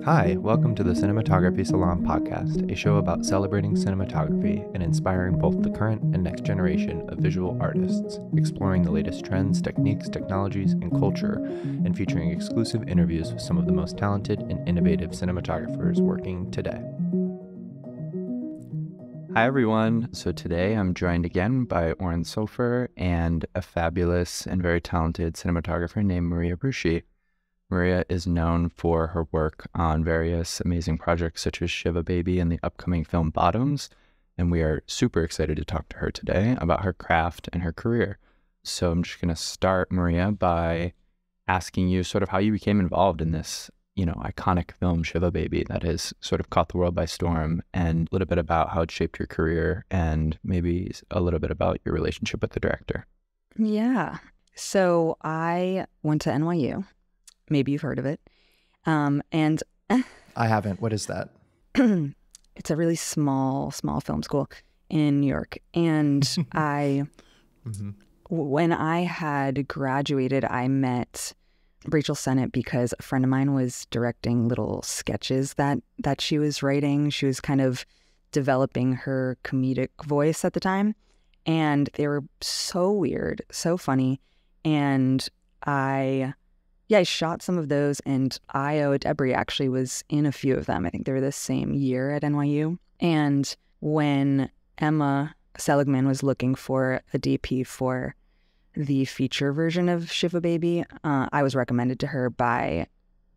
Hi, welcome to the Cinematography Salon Podcast, a show about celebrating cinematography and inspiring both the current and next generation of visual artists, exploring the latest trends, techniques, technologies, and culture, and featuring exclusive interviews with some of the most talented and innovative cinematographers working today. Hi, everyone. So today I'm joined again by Oren Soffer and a fabulous and very talented cinematographer named Maria Rusche. Maria is known for her work on various amazing projects such as Shiva Baby and the upcoming film Bottoms, and we are super excited to talk to her today about her craft and her career. So I'm just going to start, Maria, by asking you sort of how you became involved in this, iconic film Shiva Baby that has sort of caught the world by storm, and a little bit about how it shaped your career and maybe a little bit about your relationship with the director. Yeah. So I went to NYU. Maybe you've heard of it. And I haven't. What is that? It's a really small film school in New York. And when I had graduated, I met Rachel Sennett because a friend of mine was directing little sketches that she was writing. She was kind of developing her comedic voice at the time. And they were so weird, so funny. And I shot some of those, and Io Debris actually was in a few of them. I think they were the same year at NYU. And when Emma Seligman was looking for a DP for the feature version of Shiva Baby, I was recommended to her by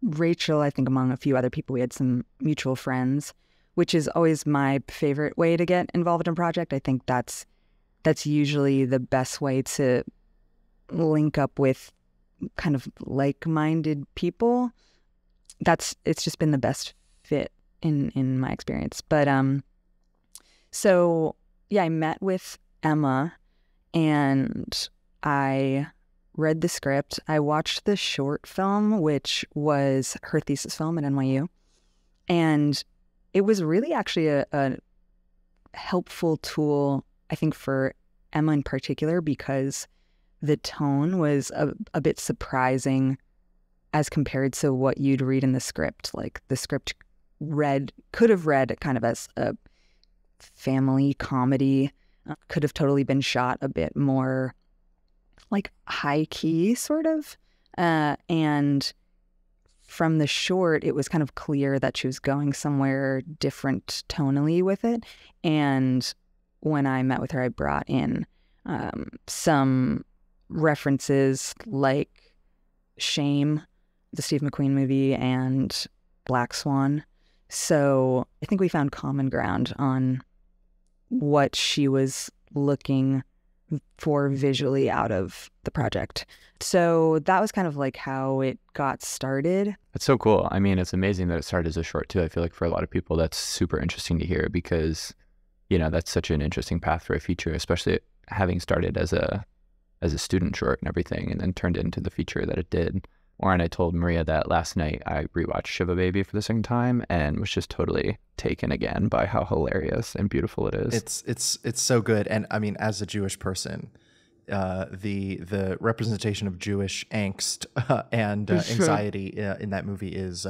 Rachel, I think among a few other people. We had some mutual friends, which is always my favorite way to get involved in a project. I think that's usually the best way to link up with kind of like-minded people. It's just been the best fit in my experience. But I met with Emma and I read the script. I watched the short film, which was her thesis film at NYU, and it was really actually a helpful tool, I think, for Emma in particular, because the tone was a bit surprising as compared to what you'd read in the script. Like the script could have read kind of as a family comedy, could have totally been shot a bit more like high key sort of. And from the short, it was kind of clear that she was going somewhere different tonally with it. And when I met with her, I brought in some references like Shame, the Steve McQueen movie, and Black Swan. So I think we found common ground on what she was looking for visually out of the project. So that was kind of like how it got started. That's so cool. I mean, it's amazing that it started as a short too. I feel like for a lot of people that's super interesting to hear because, that's such an interesting path for a feature, especially having started as a student short and everything, and then turned into the feature that it did. Oren, I told Maria that last night I rewatched Shiva Baby for the second time and was just totally taken again by how hilarious and beautiful it is. It's so good. And I mean, as a Jewish person, the representation of Jewish angst and anxiety in that movie is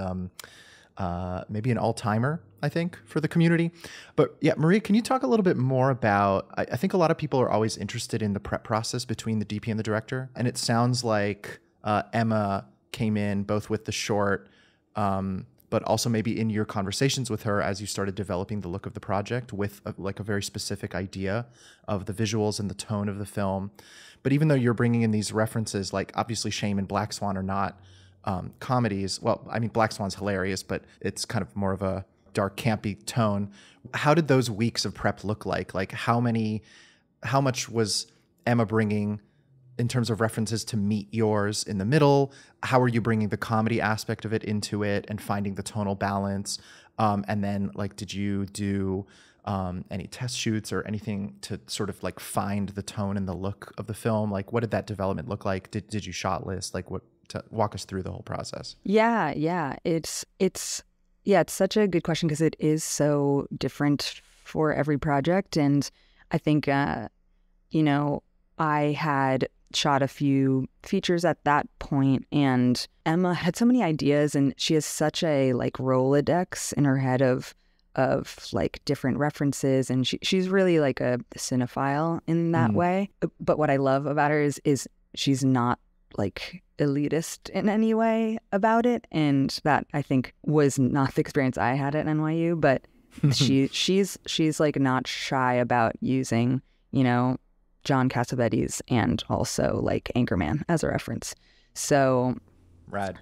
maybe an all-timer, I think, for the community. But yeah, Maria, can you talk a little bit more about, I think a lot of people are always interested in the prep process between the DP and the director. And it sounds like Emma came in both with the short, but also maybe in your conversations with her as you started developing the look of the project with a very specific idea of the visuals and the tone of the film. But even though you're bringing in these references, like obviously Shame and Black Swan are not comedies. Well, I mean, Black Swan's hilarious, but it's kind of more of a dark, campy tone. How did those weeks of prep look like? Like how much was Emma bringing in terms of references to meet yours in the middle? How are you bringing the comedy aspect of it into it and finding the tonal balance? And then did you do any test shoots or anything to sort of find the tone and the look of the film? Like what did that development look like? Did you shot list? Walk us through the whole process. Yeah. It's such a good question because it is so different for every project. And I think, I had shot a few features at that point, and Emma had so many ideas, and she has such a like Rolodex in her head of like different references, and she's really like a cinephile in that way. But what I love about her is she's not like elitist in any way about it, and that I think was not the experience I had at NYU. But she's like not shy about using, you know, John Cassavetes and also like Anchorman as a reference. So rad.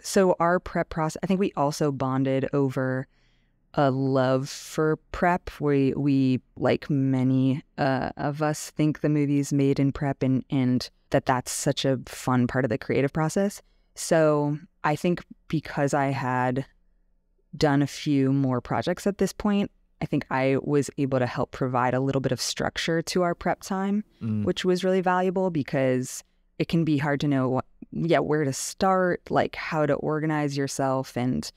So our prep process, I think we also bonded over a love for prep. We like many of us think the movie's made in prep, and that's such a fun part of the creative process. So I think because I had done a few more projects at this point, I think I was able to help provide a little bit of structure to our prep time, which was really valuable because it can be hard to know where to start, like how to organize yourself. And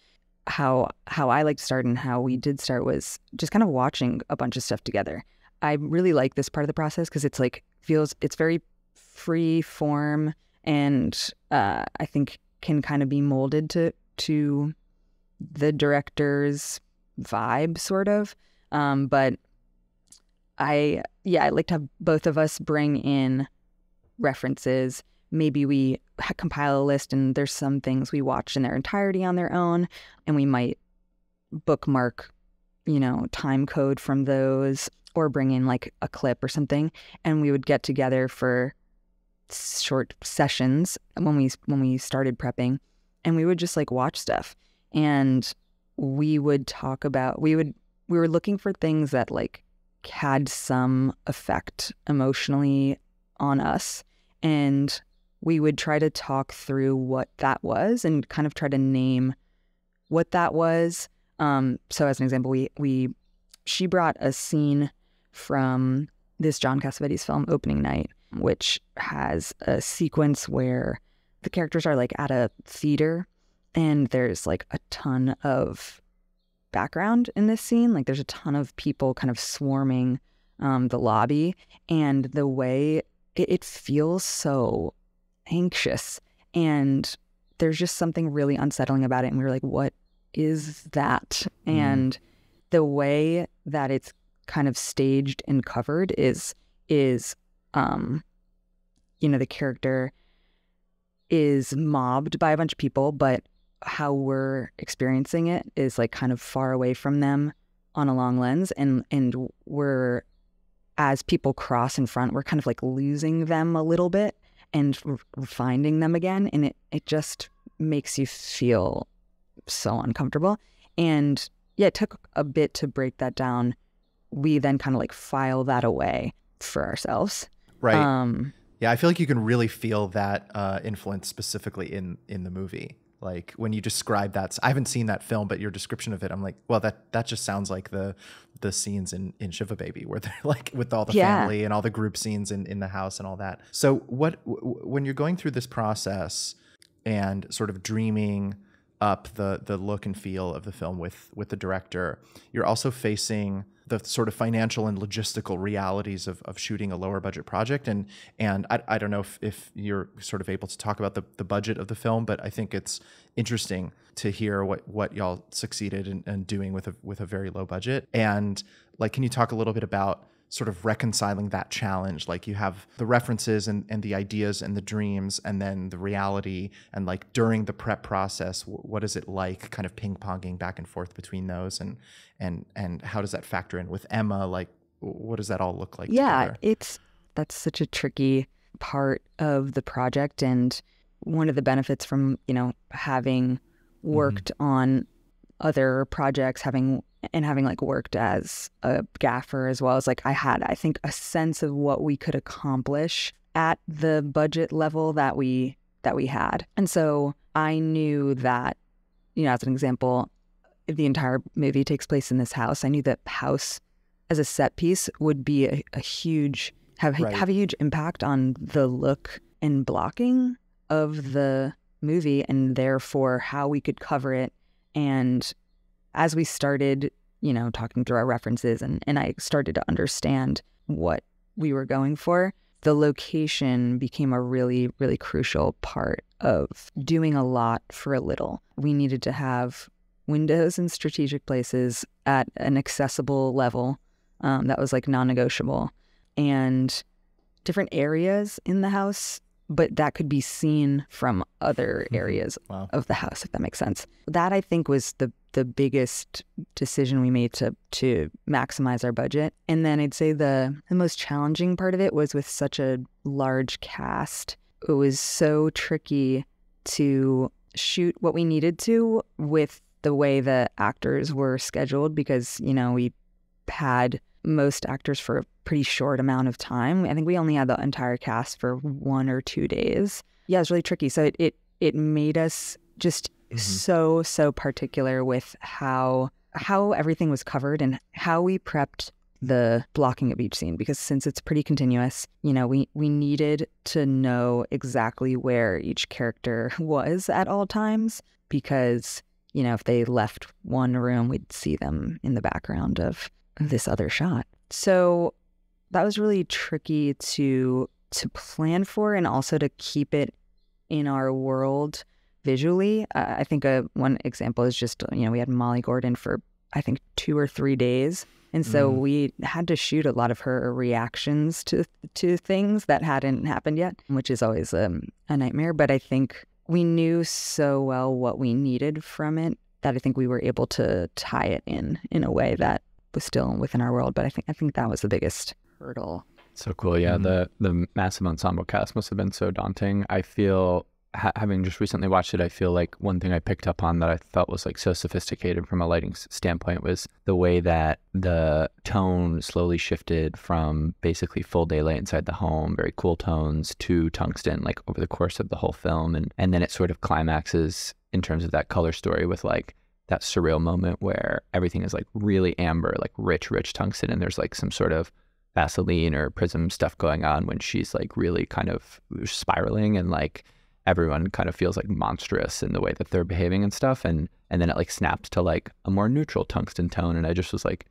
how I like to start and how we did start was just kind of watching a bunch of stuff together. I really like this part of the process because it's like it's very free form, and I think can kind of be molded to the director's vibe, sort of. But I like to have both of us bring in references. Maybe we compile a list and there's some things we watch in their entirety on their own, and we might bookmark, you know, time code from those, or bring in like a clip or something, and we would get together for short sessions when we started prepping, and we would just like watch stuff, and we would talk about we were looking for things that like had some effect emotionally on us, and we would try to talk through what that was and kind of try to name what that was. So as an example, she brought a scene from this John Cassavetes film, Opening Night, which has a sequence where the characters are like at a theater, and there's like a ton of background in this scene. Like there's a ton of people kind of swarming the lobby, and the way it feels so anxious, and there's just something really unsettling about it, and we were like, what is that? And the way that it's kind of staged and covered is you know, the character is mobbed by a bunch of people, but how we're experiencing it is like kind of far away from them on a long lens, and we're, as people cross in front, we're kind of like losing them a little bit and finding them again, and it just makes you feel so uncomfortable. And yeah, it took a bit to break that down. We then kind of like file that away for ourselves. Right. Yeah, I feel like you can really feel that influence specifically in the movie. Like when you describe that, I haven't seen that film, but your description of it, I'm like, well, that just sounds like the scenes in Shiva Baby, where they're like with all the family and all the group scenes in the house and all that. So when you're going through this process and sort of dreaming up the look and feel of the film with the director, you're also facing the sort of financial and logistical realities of shooting a lower budget project. And I don't know if you're sort of able to talk about the budget of the film, but I think it's interesting to hear what y'all succeeded in doing with a very low budget. And like, can you talk a little bit about sort of reconciling that challenge? Like you have the references and the ideas and the dreams, and then the reality, and like during the prep process, what is it like kind of ping-ponging back and forth between those, and how does that factor in with Emma? Like what does that all look like together? That's such a tricky part of the project, and one of the benefits from, you know, having worked on other projects, having like worked as a gaffer as well, as like I had, I think, a sense of what we could accomplish at the budget level that we had. And so I knew that, you know, as an example, if the entire movie takes place in this house, I knew that house as a set piece would be a huge have a huge impact on the look and blocking of the movie, and therefore how we could cover it. And as we started, you know, talking through our references, and I started to understand what we were going for the location became a really, really crucial part of doing a lot for a little. We needed to have windows in strategic places at an accessible level that was like non-negotiable, and different areas in the house, but that could be seen from other areas of the house, if that makes sense. That, I think, was the biggest decision we made to maximize our budget. And then I'd say the most challenging part of it was with such a large cast. It was so tricky to shoot what we needed to with the way the actors were scheduled, because, you know, we had most actors for a pretty short amount of time. I think we only had the entire cast for 1 or 2 days. Yeah, it was really tricky. So it made us just so particular with how everything was covered and how we prepped the blocking of each scene, because since it's pretty continuous, you know, we needed to know exactly where each character was at all times, because, you know, if they left one room, we'd see them in the background of this other shot. So that was really tricky to plan for, and also to keep it in our world visually. I think one example is just, you know, we had Molly Gordon for, I think, 2 or 3 days. And so we had to shoot a lot of her reactions to things that hadn't happened yet, which is always a nightmare. But I think we knew so well what we needed from it that I think we were able to tie it in a way that was still within our world. But I think that was the biggest hurdle. So cool. Yeah, the massive ensemble cast must have been so daunting. I feel, having just recently watched it, I feel like one thing I picked up on that I felt was like so sophisticated from a lighting standpoint was the way that the tone slowly shifted from basically full daylight inside the home, very cool tones, to tungsten, like over the course of the whole film. And then it sort of climaxes in terms of that color story with like that surreal moment where everything is like really amber, like rich tungsten, and there's like some sort of Vaseline or prism stuff going on when she's like really kind of spiraling, and like everyone kind of feels like monstrous in the way that they're behaving and stuff. And then it like snapped to like a more neutral tungsten tone. And I just was like,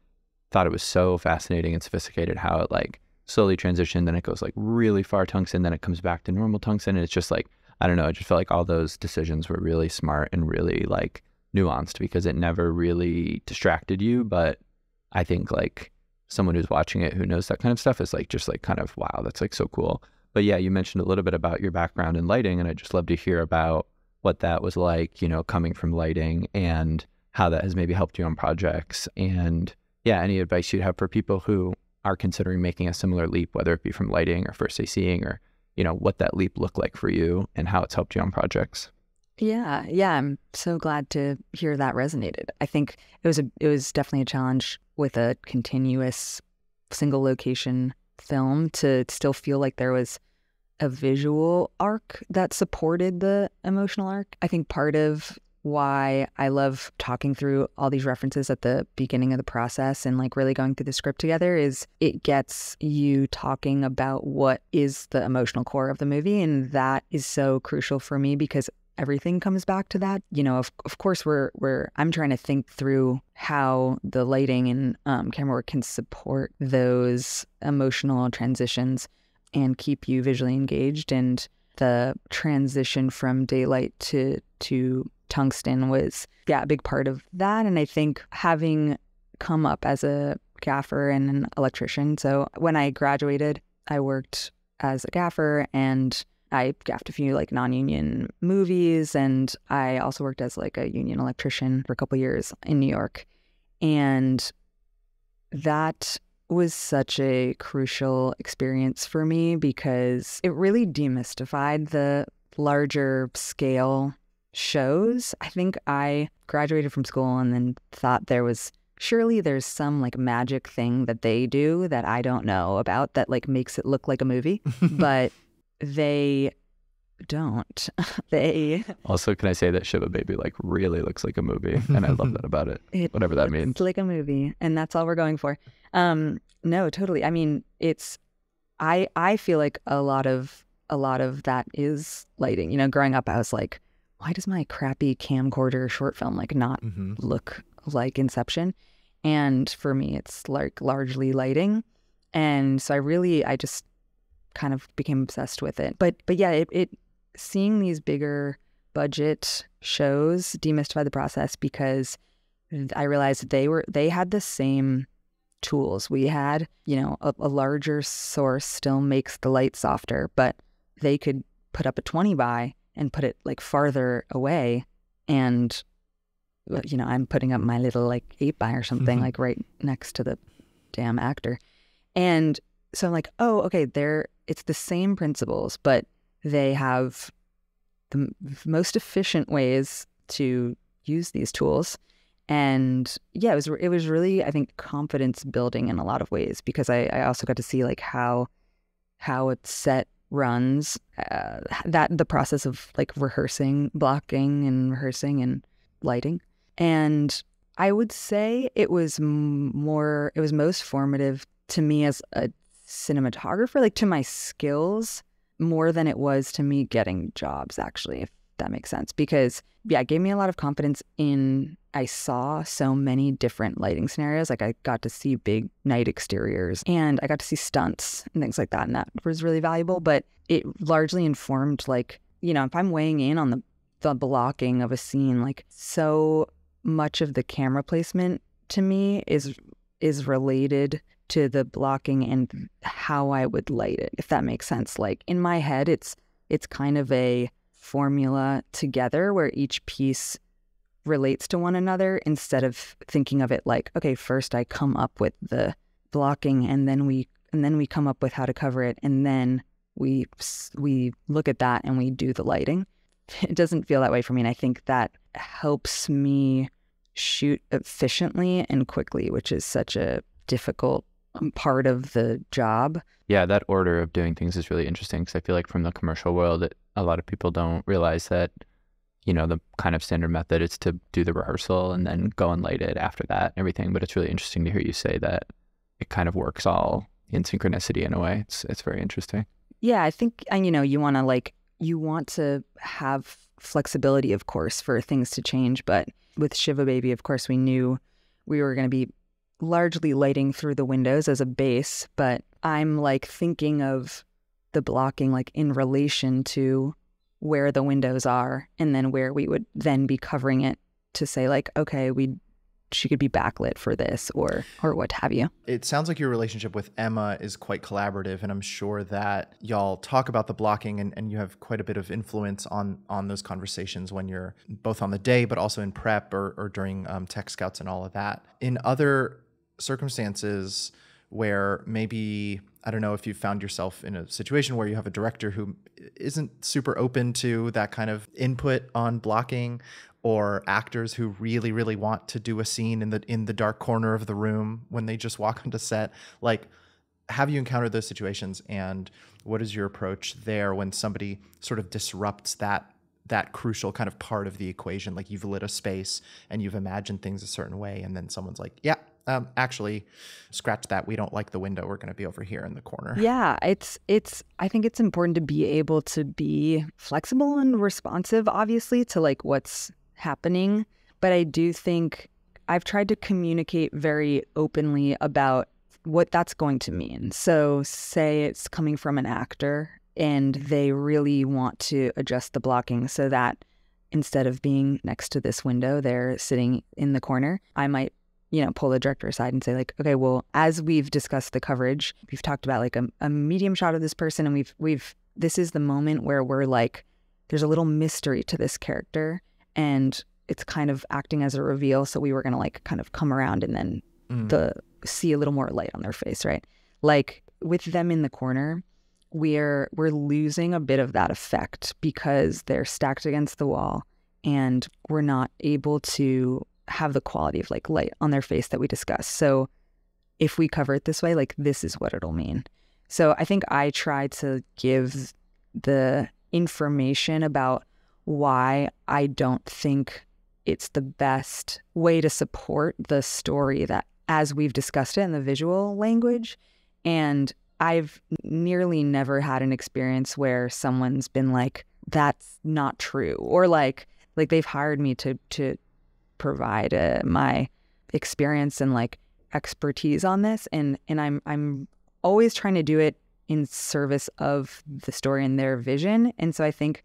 thought it was so fascinating and sophisticated how it like slowly transitioned. Then it goes like really far tungsten, then it comes back to normal tungsten. And it's just like, I don't know, I just felt like all those decisions were really smart and really like nuanced, because it never really distracted you. But I think like someone who's watching it who knows that kind of stuff is like just like kind of, wow, that's like so cool. But yeah, you mentioned a little bit about your background in lighting, and I'd just love to hear about what that was like, you know, coming from lighting, and how that has maybe helped you on projects. And yeah, any advice you'd have for people who are considering making a similar leap, whether it be from lighting or first day seeing, or, you know, what that leap looked like for you and how it's helped you on projects. Yeah, I'm so glad to hear that resonated. I think it was definitely a challenge with a continuous single location film to still feel like there was a visual arc that supported the emotional arc. I think part of why I love talking through all these references at the beginning of the process and like really going through the script together is it gets you talking about what is the emotional core of the movie. And that is so crucial for me, because everything comes back to that. You know, of course, I'm trying to think through how the lighting and camera work can support those emotional transitions and keep you visually engaged. And the transition from daylight to tungsten was, a big part of that. And I think having come up as a gaffer and an electrician, so when I graduated, I worked as a gaffer, and I gaffed a few like non-union movies, and I also worked as like a union electrician for a couple years in New York. And that was such a crucial experience for me, because it really demystified the larger scale shows. I think I graduated from school and then thought surely there's some like magic thing that they do that I don't know about that like makes it look like a movie, but they don't. They also, can I say that Shiva Baby like really looks like a movie, and I love that about it. Whatever that means. It's like a movie, and that's all we're going for. No, totally. I mean, I feel like a lot of that is lighting. You know, growing up, I was like, why does my crappy camcorder short film like not look like Inception? And for me, it's like largely lighting. And so I just kind of became obsessed with it. But yeah, it seeing these bigger budget shows demystify the process, because I realized they had the same tools we had. You know, a larger source still makes the light softer, but they could put up a 20 by and put it like farther away, and you know, I'm putting up my little like 8 by or something like right next to the damn actor. And so I'm like, oh, okay, it's the same principles, but they have the most efficient ways to use these tools. And yeah, it was really, I think, confidence building in a lot of ways, because I also got to see like how a set runs, that the process of like rehearsing, blocking and rehearsing and lighting. And I would say it was most formative to me as a cinematographer, like to my skills, more than it was to me getting jobs, actually, if that makes sense. Because yeah, it gave me a lot of confidence I saw so many different lighting scenarios. Like I got to see big night exteriors and I got to see stunts and things like that. And that was really valuable. But it largely informed, like, you know, if I'm weighing in on the blocking of a scene, like so much of the camera placement to me is related to the blocking and how I would light it, if that makes sense. Like in my head, it's kind of a formula together where each piece relates to one another, instead of thinking of it like, okay, first I come up with the blocking and then we come up with how to cover it, and then we look at that and we do the lighting. It doesn't feel that way for me, and I think that helps me shoot efficiently and quickly, which is such a difficult part of the job. Yeah, that order of doing things is really interesting, because I feel like from the commercial world, a lot of people don't realize that, you know, the kind of standard method is to do the rehearsal and then go and light it after that and everything. But it's really interesting to hear you say that it kind of works all in synchronicity in a way. It's very interesting. Yeah, I think, and you know, you want to have flexibility, of course, for things to change. But with Shiva Baby, of course, we knew we were going to be largely lighting through the windows as a base, but I'm like thinking of the blocking like in relation to where the windows are, and then where we would then be covering it to say like, okay, she could be backlit for this or what have you. It sounds like your relationship with Emma is quite collaborative, and I'm sure that y'all talk about the blocking and you have quite a bit of influence on those conversations when you're both on the day, but also in prep or during tech scouts and all of that. In other circumstances where maybe, I don't know if you found yourself in a situation where you have a director who isn't super open to that kind of input on blocking, or actors who really, really want to do a scene in the dark corner of the room when they just walk onto set. Like, have you encountered those situations, and what is your approach there when somebody sort of disrupts that crucial kind of part of the equation? Like, you've lit a space and you've imagined things a certain way, and then someone's like, yeah, actually, scratch that. We don't like the window. We're going to be over here in the corner. Yeah, I think it's important to be able to be flexible and responsive, obviously, to like what's happening. But I do think I've tried to communicate very openly about what that's going to mean. So say it's coming from an actor and they really want to adjust the blocking so that instead of being next to this window, they're sitting in the corner. I might, you know, pull the director aside and say like, okay, well, as we've discussed the coverage, we've talked about like a medium shot of this person, and this is the moment where we're like, there's a little mystery to this character, and it's kind of acting as a reveal. So we were going to like kind of come around and then see a little more light on their face, right? Like with them in the corner, we're losing a bit of that effect because they're stacked against the wall and we're not able to have the quality of like light on their face that we discussed. So if we cover it this way, like this is what it'll mean. So I think I try to give the information about why I don't think it's the best way to support the story that as we've discussed it in the visual language. And I've nearly never had an experience where someone's been like, that's not true. Or like they've hired me to provide my experience and like expertise on this. And I'm always trying to do it in service of the story and their vision. And so I think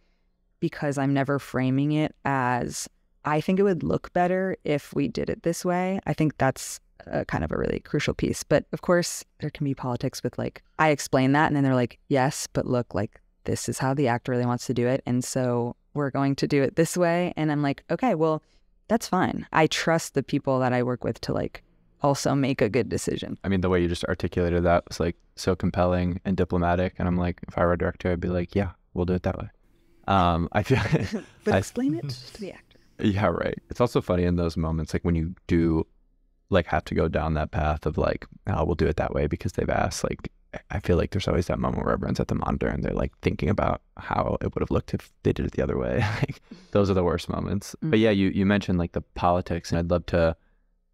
because I'm never framing it as, I think it would look better if we did it this way, I think that's kind of a really crucial piece. But of course, there can be politics with like, I explain that and then they're like, yes, but look, like this is how the actor really wants to do it. And so we're going to do it this way. And I'm like, okay, well, that's fine. I trust the people that I work with to like also make a good decision. I mean, the way you just articulated that was like so compelling and diplomatic. And I'm like, if I were a director, I'd be like, yeah, we'll do it that way. I feel but explain it to the actor. Yeah, right. It's also funny in those moments, like when you do like have to go down that path of like, oh, we'll do it that way because they've asked. Like, I feel like there's always that moment where everyone's at the monitor and they're like thinking about how it would have looked if they did it the other way. Like, those are the worst moments. Mm. But yeah, you mentioned like the politics, and I'd love to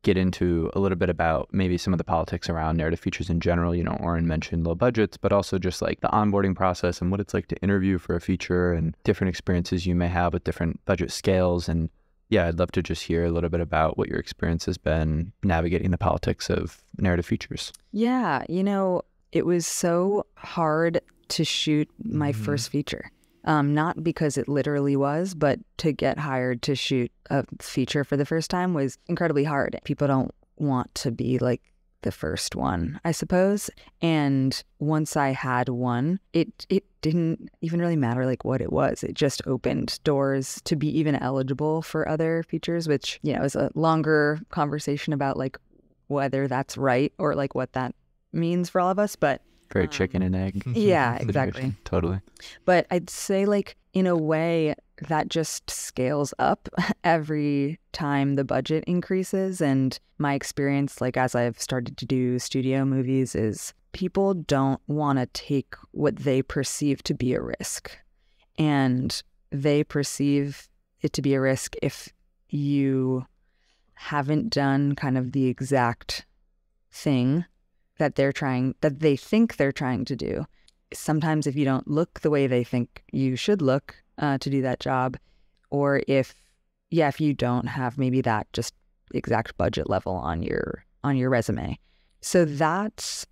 get into a little bit about maybe some of the politics around narrative features in general. You know, Oren mentioned low budgets, but also just like the onboarding process and what it's like to interview for a feature and different experiences you may have with different budget scales. And yeah, I'd love to just hear a little bit about what your experience has been navigating the politics of narrative features. Yeah, you know, it was so hard to shoot my first feature. Not because it literally was, but to get hired to shoot a feature for the first time was incredibly hard. People don't want to be like the first one, I suppose. And once I had one, it didn't even really matter like what it was. It just opened doors to be even eligible for other features, which, you know, is a longer conversation about like whether that's right or like what that means for all of us. But very chicken and egg. Yeah, exactly. Totally. But I'd say like in a way that just scales up every time the budget increases. And my experience, like as I've started to do studio movies, is people don't want to take what they perceive to be a risk. And they perceive it to be a risk if you haven't done kind of the exact thing that they think they're trying to do. Sometimes if you don't look the way they think you should look to do that job, or if you don't have maybe that just exact budget level on your resume. So that's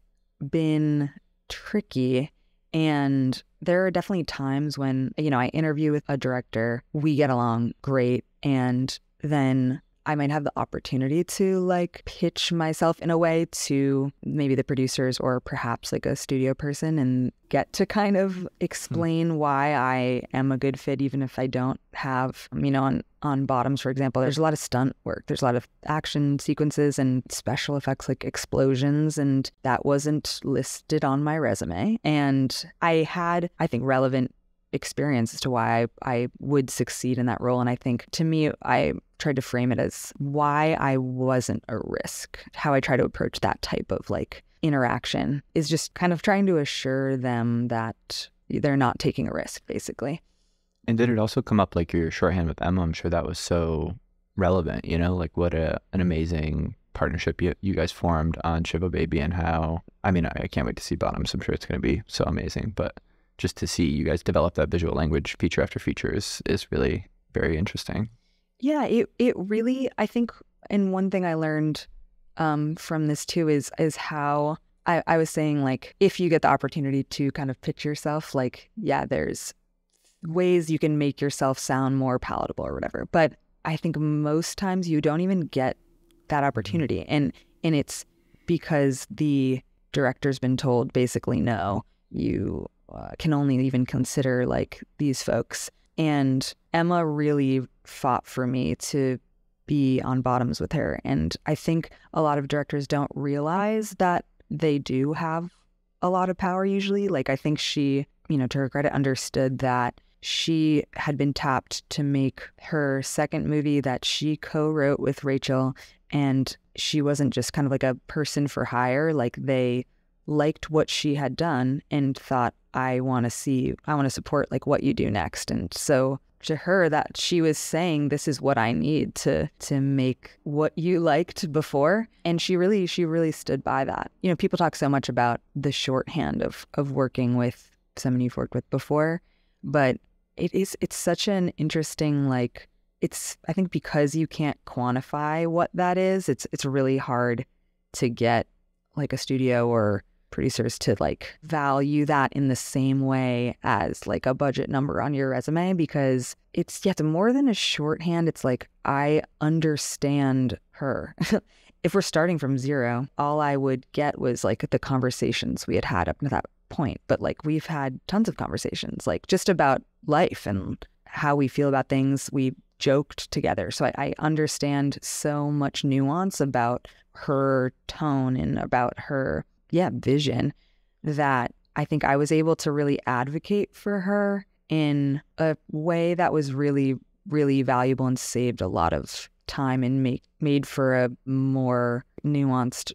been tricky. And there are definitely times when, you know, I interview with a director, we get along great, and then I might have the opportunity to like pitch myself in a way to maybe the producers or perhaps like a studio person and get to kind of explain why I am a good fit, even if I don't have, you know, on Bottoms, for example, there's a lot of stunt work. There's a lot of action sequences and special effects like explosions, and that wasn't listed on my resume. And I had, I think, relevant experience as to why I would succeed in that role. And I think to me, I tried to frame it as why I wasn't a risk. How I try to approach that type of like interaction is just kind of trying to assure them that they're not taking a risk, basically. And did it also come up like your shorthand with Emma? I'm sure that was so relevant, you know, like what an amazing partnership you guys formed on Shiva Baby, and how, I mean, I can't wait to see Bottoms. I'm sure it's going to be so amazing, but just to see you guys develop that visual language feature after feature is really very interesting. Yeah, it really, I think, and one thing I learned from this too is how I was saying, like, if you get the opportunity to kind of pitch yourself, like, yeah, there's ways you can make yourself sound more palatable or whatever. But I think most times you don't even get that opportunity. And it's because the director's been told basically, no, you can only even consider like these folks. And Emma really fought for me to be on Bottoms with her. And I think a lot of directors don't realize that they do have a lot of power usually. Like, I think she, you know, to her credit, understood that she had been tapped to make her second movie that she co-wrote with Rachel. And she wasn't just kind of like a person for hire. Like, they liked what she had done and thought, I want to support like what you do next. And so to her, that she was saying, this is what I need to make what you liked before. And she really stood by that. You know, people talk so much about the shorthand of working with someone you've worked with before, but it's such an interesting, like, it's, I think because you can't quantify what that is, it's really hard to get like a studio or producers to like value that in the same way as like a budget number on your resume, because it's more than a shorthand. It's like, I understand her. If we're starting from zero, all I would get was like the conversations we had up to that point. But like, we've had tons of conversations, like just about life and how we feel about things. We joked together. So I understand so much nuance about her tone and about her, vision, that I think I was able to really advocate for her in a way that was really, really valuable and saved a lot of time and made for a more nuanced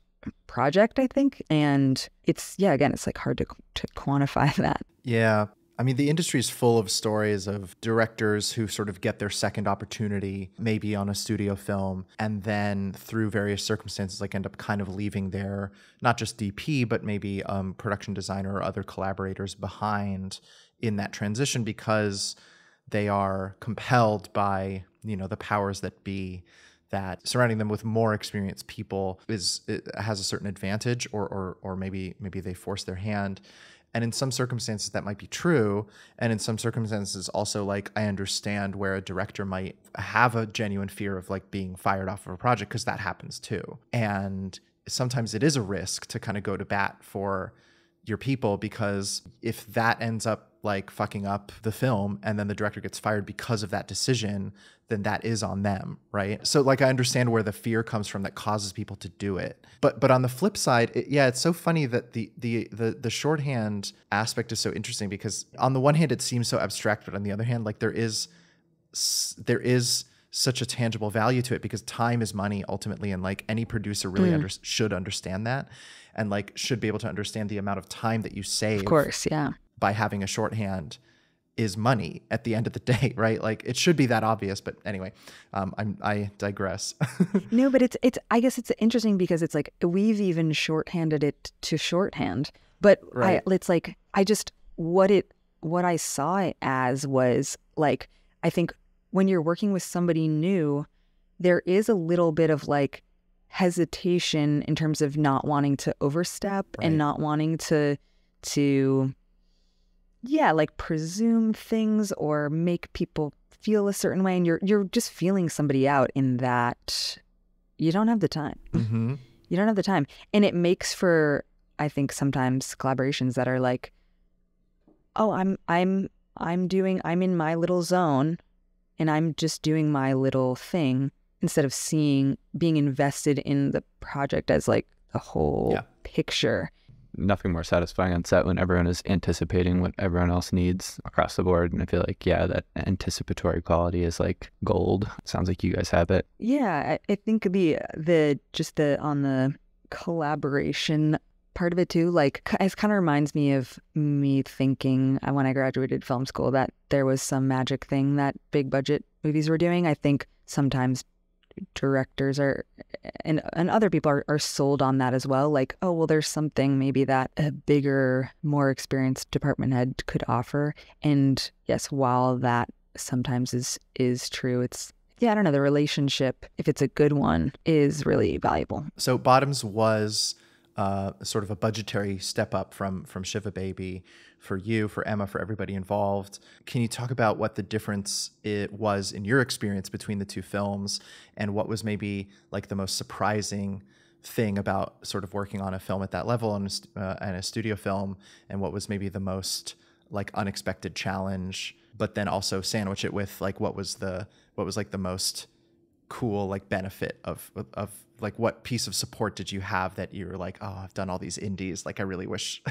project, I think. And it's, again, it's like hard to quantify that. Yeah. I mean, the industry is full of stories of directors who sort of get their second opportunity, maybe on a studio film, and then through various circumstances, like end up kind of leaving their, not just DP, but maybe production designer or other collaborators behind in that transition, because they are compelled by, the powers that be, that surrounding them with more experienced people has a certain advantage, or maybe they force their hand. And in some circumstances that might be true. And in some circumstances also, like, I understand where a director might have a genuine fear of like being fired off of a project, because that happens too. And sometimes it is a risk to kind of go to bat for your people, because if that ends up like fucking up the film and then the director gets fired because of that decision, then that is on them, right? So like, I understand where the fear comes from that causes people to do it. But on the flip side, it's so funny that the shorthand aspect is so interesting, because on the one hand it seems so abstract, but on the other hand, like there is such a tangible value to it, because time is money ultimately, and like any producer really should understand that, and like should be able to understand the amount of time that you save, of course, by having a shorthand is money at the end of the day, right? Like it should be that obvious, but anyway, I digress. No, but it's I guess it's interesting because it's like we've even shorthanded it to shorthand, but right. It's like what I saw it as was like, I think when you're working with somebody new, there is a little bit of like hesitation in terms of not wanting to overstep, right, and not wanting to like presume things or make people feel a certain way, and you're just feeling somebody out in that you don't have the time. Mm-hmm. You don't have the time, and it makes for, I think, sometimes collaborations that are like, oh, I'm in my little zone and I'm just doing my little thing, instead of being invested in the project as like the whole picture. Nothing more satisfying on set when everyone is anticipating what everyone else needs across the board. And I feel like, that anticipatory quality is like gold. Sounds like you guys have it. Yeah, I think on the collaboration part of it too, like it kind of reminds me of me thinking when I graduated film school that there was some magic thing that big budget movies were doing. I think sometimes directors are and other people are sold on that as well, like, oh well, there's something maybe that a bigger, more experienced department head could offer. And yes, while that sometimes is true, it's I don't know, the relationship, if it's a good one, is really valuable. So Bottoms was sort of a budgetary step up from Shiva Baby for you, for Emma, for everybody involved. Can you talk about what the difference it was in your experience between the two films, and what was maybe like the most surprising thing about sort of working on a film at that level and a studio film, and what was maybe the most like unexpected challenge, but then also sandwich it with like what was like the most cool like benefit of like, what piece of support did you have that you were like, oh, I've done all these indies, like I really wish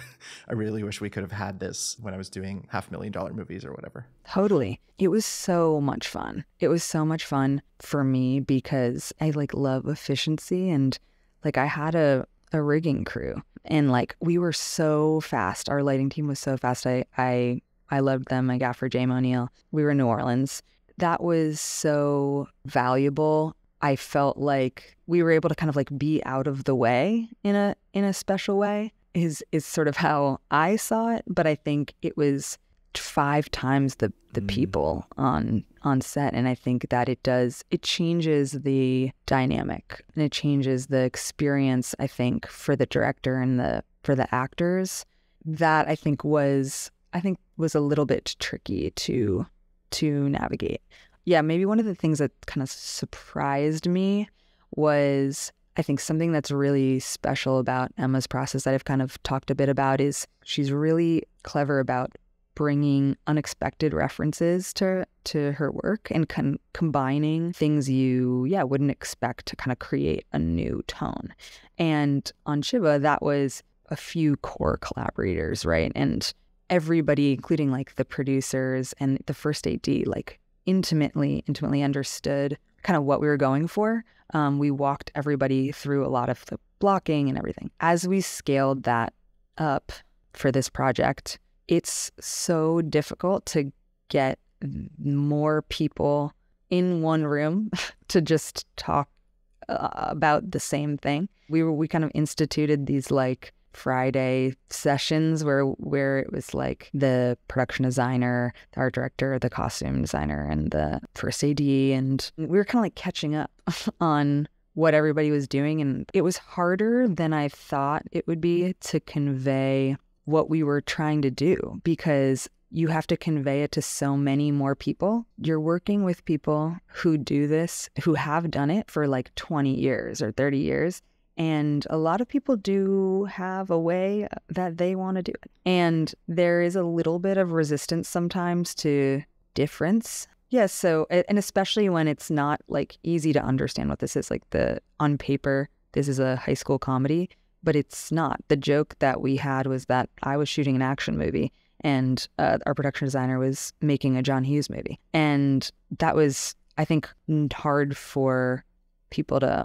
we could have had this when I was doing $500,000 movies or whatever. Totally. It was so much fun. It was so much fun for me because I like love efficiency, and like I had a rigging crew, and like we were so fast. Our lighting team was so fast. I loved them. My gaffer, James O'Neill. We were in New Orleans. That was so valuable. I felt like we were able to kind of like be out of the way in a special way is sort of how I saw it. But I think it was 5 times the people on set. And I think that it changes the dynamic, and it changes the experience, I think, for the director and for the actors, that I think was a little bit tricky to navigate. Yeah, maybe one of the things that kind of surprised me was, I think something that's really special about Emma's process that I've kind of talked a bit about is she's really clever about bringing unexpected references to her work and combining things you wouldn't expect to kind of create a new tone. And on Shiva, that was a few core collaborators, right? And everybody, including like the producers and the first AD, like intimately understood kind of what we were going for. We walked everybody through a lot of the blocking and everything. As we scaled that up for this project, it's so difficult to get more people in one room to just talk about the same thing. We kind of instituted these like Friday sessions where it was like the production designer, the art director, the costume designer, and the first AD, and we were kind of like catching up on what everybody was doing, and it was harder than I thought it would be to convey what we were trying to do, because you have to convey it to so many more people. You're working with people who do this, who have done it for like 20 years or 30 years. And a lot of people do have a way that they want to do it. And there is a little bit of resistance sometimes to difference. Yes, so, and especially when it's not like easy to understand what this is. Like on paper, this is a high school comedy, but it's not. The joke that we had was that I was shooting an action movie and our production designer was making a John Hughes movie. And that was, I think, hard for people to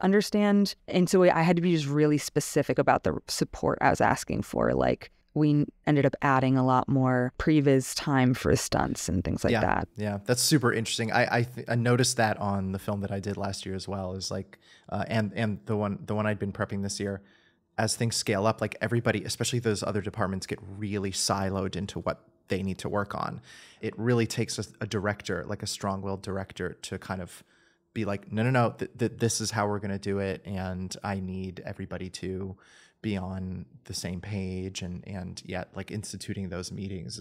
understand. And so I had to be just really specific about the support I was asking for. Like, we ended up adding a lot more previs time for stunts and things like that. Yeah, that's super interesting. I noticed that on the film that I did last year as well. Is like, and the one I'd been prepping this year. As things scale up, like everybody, especially those other departments, get really siloed into what they need to work on. It really takes a director, like a strong-willed director, to kind of be like, no, this is how we're going to do it, and I need everybody to be on the same page, and yet like instituting those meetings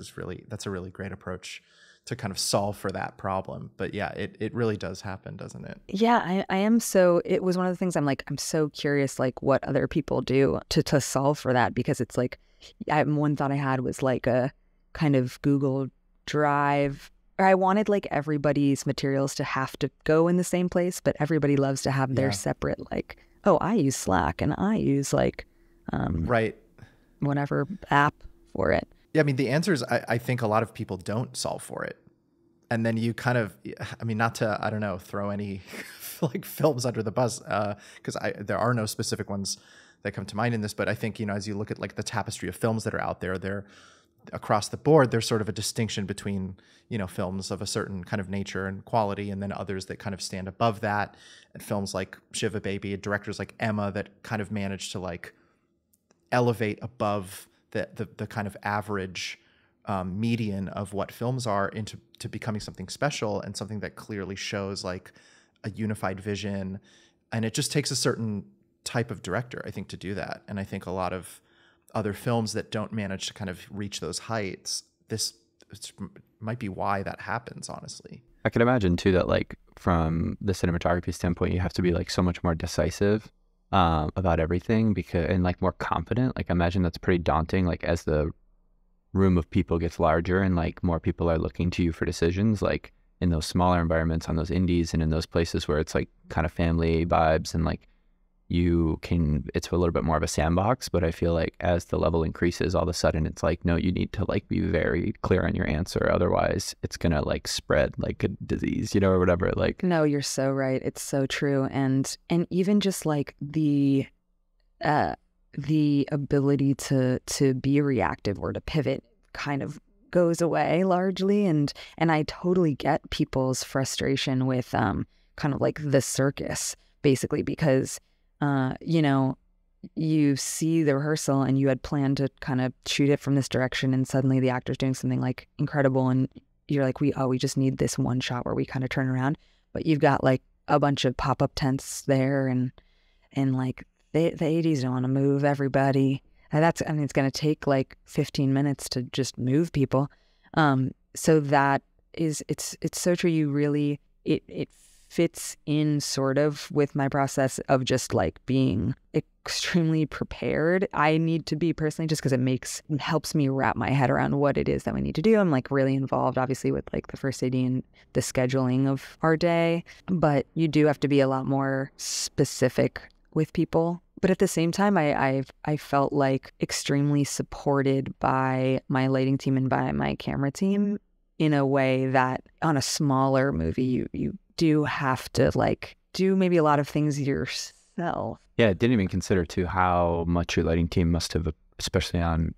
that's a really great approach to kind of solve for that problem. But yeah, it really does happen, doesn't it? Yeah, I am. So it was one of the things I'm so curious, like what other people do to solve for that, because it's like, one thought I had was like a kind of Google Drive, or I wanted like everybody's materials to have to go in the same place, but everybody loves to have their separate, like, oh, I use Slack and I use like, right, whatever app for it. Yeah, I mean, the answer is I think a lot of people don't solve for it. And then you kind of, I mean, not to, I don't know, throw any like films under the bus, because there are no specific ones that come to mind in this, but I think, as you look at like the tapestry of films that are out there, they're across the board, there's sort of a distinction between, films of a certain kind of nature and quality, and then others that kind of stand above that. And films like Shiva Baby, directors like Emma that kind of managed to like elevate above the kind of average median of what films are into becoming something special and something that clearly shows like a unified vision. And it just takes a certain type of director, I think, to do that. And I think a lot of other films that don't manage to kind of reach those heights, this might be why that happens, honestly. I can imagine too that like from the cinematography standpoint, you have to be like so much more decisive about everything, and like more confident. Like, imagine that's pretty daunting, like as the room of people gets larger and like more people are looking to you for decisions, like in those smaller environments, on those indies and in those places where it's like kind of family vibes, and like it's a little bit more of a sandbox. But I feel like as the level increases, all of a sudden it's like, no, you need to like be very clear on your answer, otherwise it's gonna like spread like a disease, or whatever. Like, no, you're so right, it's so true. And even just like the ability to be reactive or to pivot kind of goes away largely. And I totally get people's frustration with kind of like the circus, basically, because you see the rehearsal and you had planned to kind of shoot it from this direction, and suddenly the actor's doing something like incredible, and you're like, we just need this one shot where we kind of turn around, but you've got like a bunch of pop-up tents there, and like the 80s don't want to move everybody. it's going to take like 15 minutes to just move people. So that is, it's so true. You really, it fits in sort of with my process of just like being extremely prepared. I need to be personally, just because it helps me wrap my head around what it is that we need to do. I'm like really involved, obviously, with like the first AD and the scheduling of our day, but you do have to be a lot more specific with people. But at the same time, I felt like extremely supported by my lighting team and by my camera team in a way that on a smaller movie, you do have to like do maybe a lot of things yourself. Yeah, I didn't even consider too how much your lighting team must have, especially on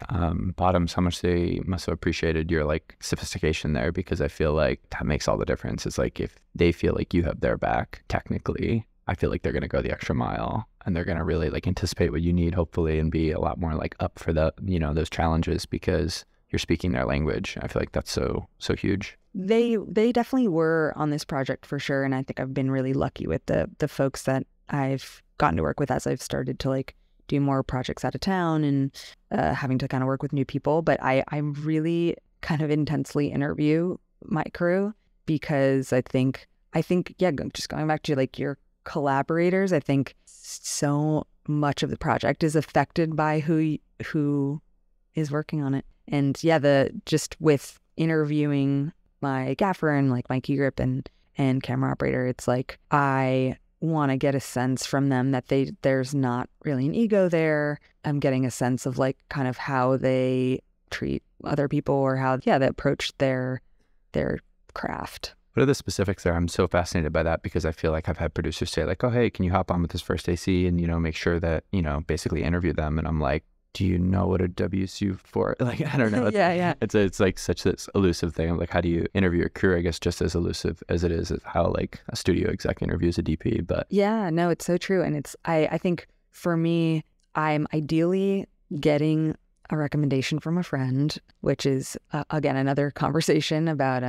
bottoms, how much they must have appreciated your like sophistication there, because I feel like that makes all the difference. It's like if they feel like you have their back, technically, I feel like they're going to go the extra mile and they're going to really like anticipate what you need, hopefully, and be a lot more like up for the, you know, those challenges because you're speaking their language. I feel like that's so huge. They definitely were on this project for sure. And I think I've been really lucky with the folks that I've gotten to work with as I've started to like do more projects out of town and having to kind of work with new people. But I really kind of intensely interview my crew because I think, yeah, just going back to like your collaborators, I think so much of the project is affected by who is working on it. And yeah, just with interviewing my gaffer and like my key grip and camera operator, it's like I want to get a sense from them that there's not really an ego there. I'm getting a sense of like kind of how they treat other people or how they approach their craft. What are the specifics there? I'm so fascinated by that because I feel like I've had producers say like, oh, hey, can you hop on with this first AC and, you know, make sure that, you know, basically interview them. And I'm like, do you know what a WSU4? Like, I don't know. Yeah. It's like such this elusive thing. I'm like, how do you interview a crew? I guess just as elusive as it is how like a studio exec interviews a DP. But yeah, no, it's so true. And it's, I think for me, I'm ideally getting a recommendation from a friend, which is again another conversation about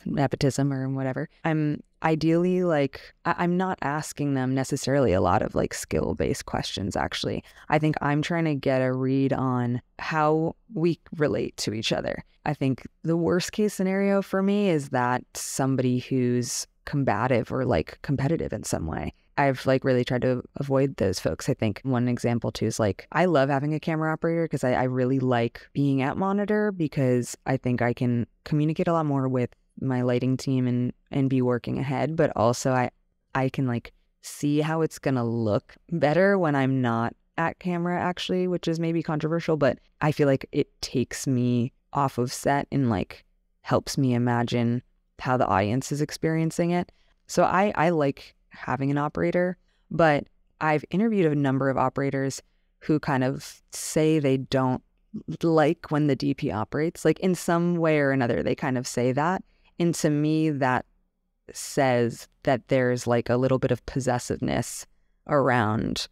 nepotism or whatever. I'm ideally like I'm not asking them necessarily a lot of like skill-based questions. Actually, I think I'm trying to get a read on how we relate to each other. I think the worst case scenario for me is that somebody who's combative or like competitive in some way. I've like really tried to avoid those folks. I think one example too is like I love having a camera operator because I really like being at monitor because I think I can communicate a lot more with my lighting team and be working ahead, but also I can like see how it's gonna look better when I'm not at camera actually, which is maybe controversial, but I feel like it takes me off of set and like helps me imagine how the audience is experiencing it. So I like having an operator, but I've interviewed a number of operators who kind of say they don't like when the DP operates, like in some way or another, they kind of say that. And to me, that says that there's like a little bit of possessiveness around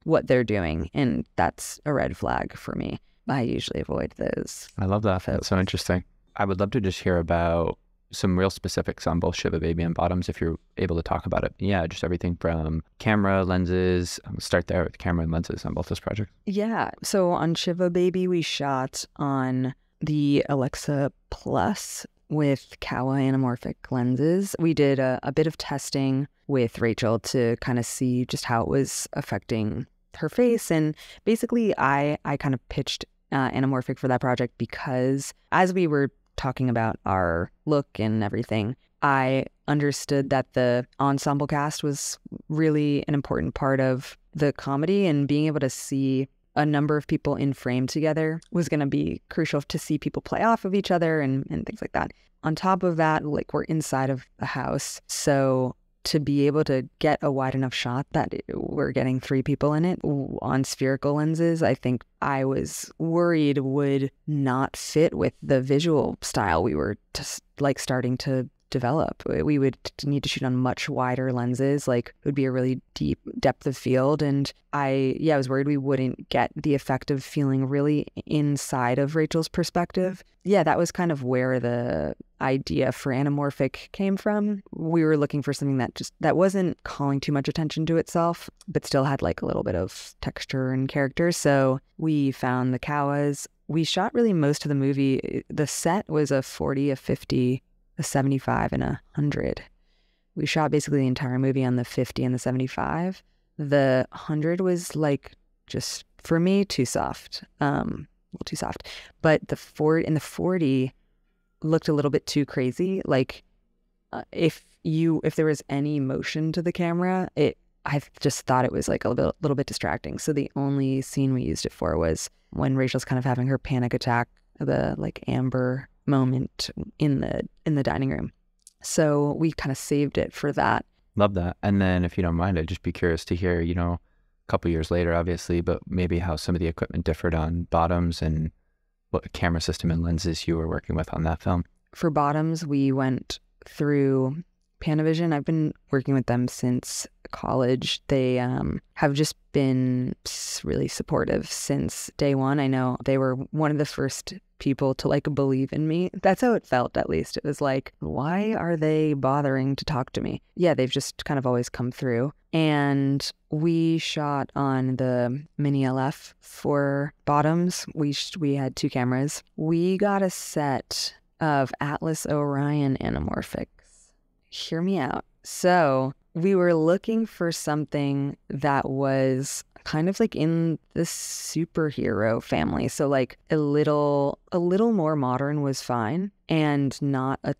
what they're doing. And that's a red flag for me. I usually avoid those. I love that. That's so interesting. I would love to just hear about some real specifics on both Shiva Baby and Bottoms if you're able to talk about it. Yeah, just everything from camera, lenses. Start there with camera and lenses on both those projects. Yeah. So on Shiva Baby, we shot on the Alexa Plus with Kawa anamorphic lenses. We did a bit of testing with Rachel to kind of see just how it was affecting her face. And basically, I kind of pitched anamorphic for that project because as we were talking about our look and everything, I understood that the ensemble cast was really an important part of the comedy, and being able to see a number of people in frame together was going to be crucial to see people play off of each other and things like that. On top of that, like we're inside of the house, so to be able to get a wide enough shot that we're getting 3 people in it on spherical lenses, I think I was worried would not fit with the visual style we were just like starting to develop. We would need to shoot on much wider lenses. Like it would be a really deep depth of field. And I was worried we wouldn't get the effect of feeling really inside of Rachel's perspective. Yeah, that was kind of where the idea for anamorphic came from. We were looking for something that wasn't calling too much attention to itself, but still had like a little bit of texture and character. So we found the Kawas. We shot really most of the movie. The set was a 40, a 50, a 75, and a 100. We shot basically the entire movie on the 50 and the 75. The 100 was like, just for me, too soft. Too soft. But the 40 looked a little bit too crazy. Like if there was any motion to the camera, I just thought it was like a little bit distracting. So the only scene we used it for was when Rachel's kind of having her panic attack, the like Amber moment in the dining room. So we kind of saved it for that. Love that. And then if you don't mind, I'd just be curious to hear, a couple years later, obviously, but maybe how some of the equipment differed on Bottoms and what camera system and lenses you were working with on that film. For Bottoms, we went through Panavision. I've been working with them since college. They have just been really supportive since day one. I know they were one of the first people to like believe in me. That's how it felt, at least. It was like, why are they bothering to talk to me? Yeah, they've just kind of always come through. And we shot on the Mini LF for Bottoms. We had 2 cameras. We got a set of Atlas Orion anamorphics. Hear me out. So we were looking for something that was kind of like in the superhero family. So like a little more modern was fine, and not a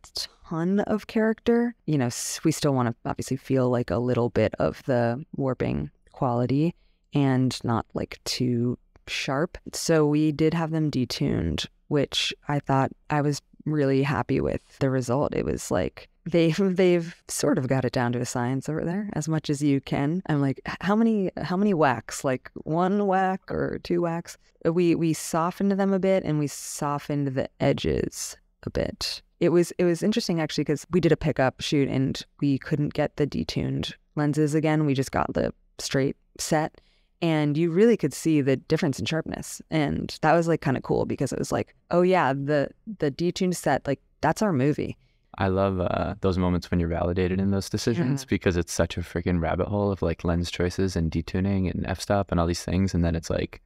ton of character. We still want to obviously feel like a little bit of the warping quality and not like too sharp. So we did have them detuned, which I thought I was really happy with the result. It was like they've sort of got it down to a science over there, as much as you can. I'm like, how many whacks? Like 1 whack or 2 whacks? We softened them a bit, and we softened the edges a bit. It was interesting actually, because we did a pickup shoot and we couldn't get the detuned lenses again. We just got the straight set, and you really could see the difference in sharpness. And that was like kind of cool, because it was like, oh yeah, the detuned set, like that's our movie. I love those moments when you're validated in those decisions, because it's such a freaking rabbit hole of like lens choices and detuning and f-stop and all these things. And then it's like,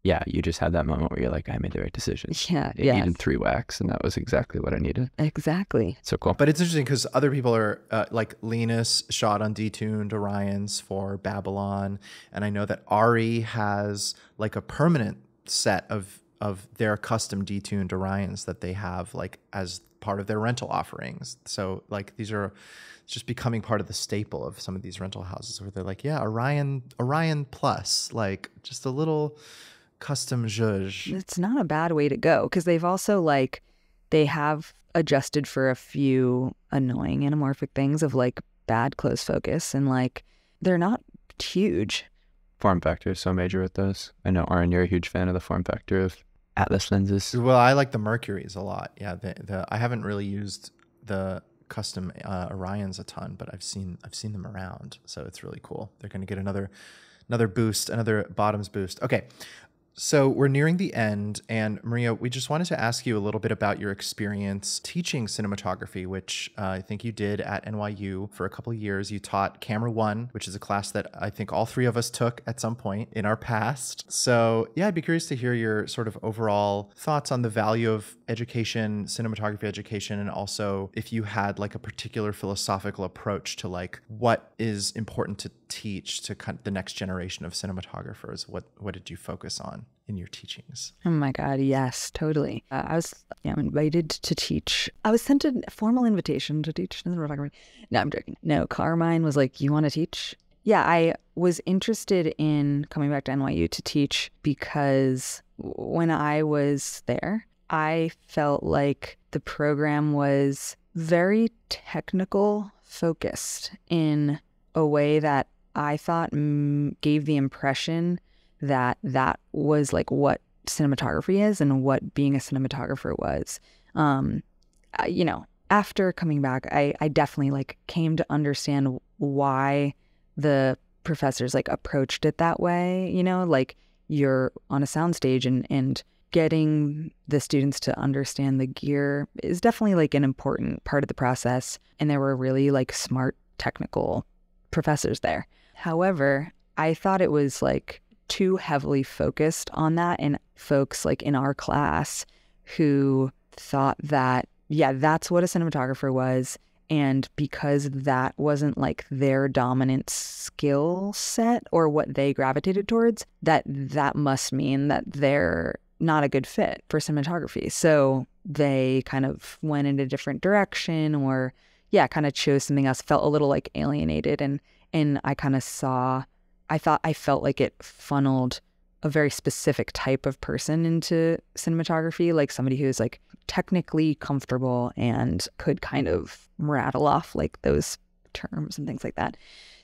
yeah, you just had that moment where you're like, I made the right decision. Yeah. It needed 3 whacks, and that was exactly what I needed. Exactly. So cool. But it's interesting because other people are like Linus shot on detuned Orions for Babylon. And I know that Ari has like a permanent set of their custom detuned Orions that they have like as part of their rental offerings. So like these are just becoming part of the staple of some of these rental houses, where they're like, yeah, Orion Plus, like just a little custom zhuzh. It's not a bad way to go, because they've also they have adjusted for a few annoying anamorphic things of like bad close focus, and like they're not huge. Form factor is so major with those. I know, Oren, you're a huge fan of the form factor of Atlas lenses. Well, I like the Mercuries a lot. Yeah, I haven't really used the custom Orions a ton, but I've seen them around, so it's really cool. They're going to get another boost, another Bottoms boost. Okay. So we're nearing the end, and Maria, we just wanted to ask you a little bit about your experience teaching cinematography, which I think you did at NYU for a couple of years. You taught Camera 1, which is a class that I think all 3 of us took at some point in our past. So yeah, I'd be curious to hear your sort of overall thoughts on the value of education, cinematography education, and also if you had like a particular philosophical approach to like what is important to teach to kind of the next generation of cinematographers. What did you focus on in your teachings? Oh my God, yes, totally. I was invited to teach. I was sent a formal invitation to teach cinematography. No, I'm joking. No, Carmine was like, you want to teach? Yeah, I was interested in coming back to NYU to teach because when I was there, I felt like the program was very technical focused in a way that I thought gave the impression that that was like what cinematography is and what being a cinematographer was. after coming back, I definitely like came to understand why the professors like approached it that way, you know, like you're on a soundstage and getting the students to understand the gear is definitely like an important part of the process. And there were really like smart technical professors there. However, I thought it was like too heavily focused on that, and folks like in our class who thought that, yeah, that's what a cinematographer was. And because that wasn't like their dominant skill set or what they gravitated towards, that must mean that they're not a good fit for cinematography. So they kind of went in a different direction, or yeah, kind of chose something else, felt a little like alienated. And I kind of I felt like it funneled a very specific type of person into cinematography, like somebody who's like technically comfortable and could kind of rattle off like those terms and things like that.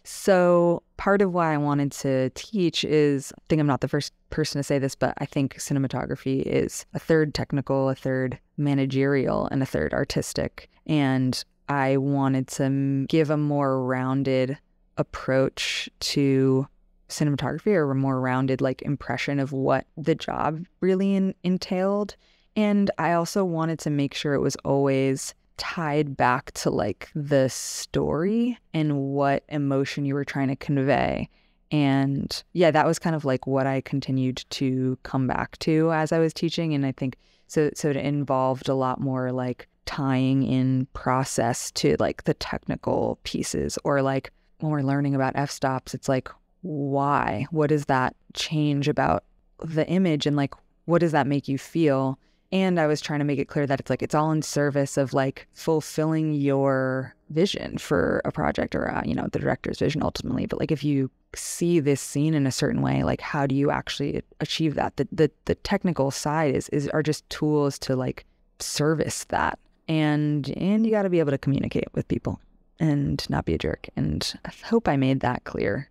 So part of why I wanted to teach is, I think I'm not the first person to say this, but I think cinematography is a third technical, a third managerial, and a third artistic. And I wanted to give a more rounded approach to cinematography, or a more rounded like impression of what the job really entailed. And I also wanted to make sure it was always tied back to like the story and what emotion you were trying to convey. And yeah, that was kind of like what I continued to come back to as I was teaching. And I think so it involved a lot more like tying in process to like the technical pieces, or like when we're learning about f-stops, it's like, why? What does that change about the image, and like what does that make you feel? And I was trying to make it clear that it's like it's all in service of like fulfilling your vision for a project, or you know, the director's vision ultimately. But like if you see this scene in a certain way, like how do you actually achieve that? The technical side are just tools to like service that, and you got to be able to communicate with people and not be a jerk. And I hope I made that clear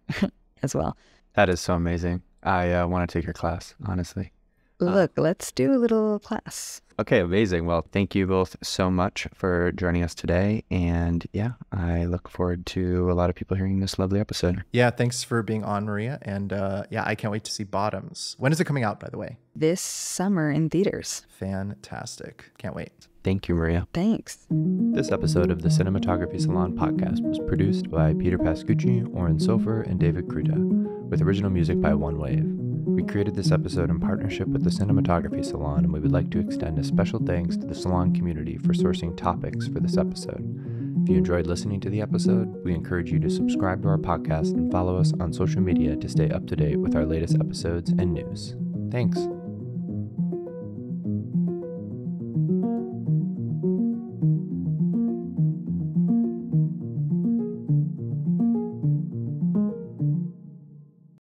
as well. That is so amazing. I want to take your class, honestly. Look, let's do a little class. Okay, amazing. Well, thank you both so much for joining us today. And yeah, I look forward to a lot of people hearing this lovely episode. Yeah, thanks for being on, Maria. And yeah, I can't wait to see Bottoms. When is it coming out, by the way? This summer in theaters. Fantastic. Can't wait. Thank you, Maria. Thanks. This episode of the Cinematography Salon Podcast was produced by Peter Pascucci, Oren Soffer, and David Kruta, with original music by One Wave. We created this episode in partnership with the Cinematography Salon, and we would like to extend a special thanks to the salon community for sourcing topics for this episode. If you enjoyed listening to the episode, we encourage you to subscribe to our podcast and follow us on social media to stay up to date with our latest episodes and news. Thanks.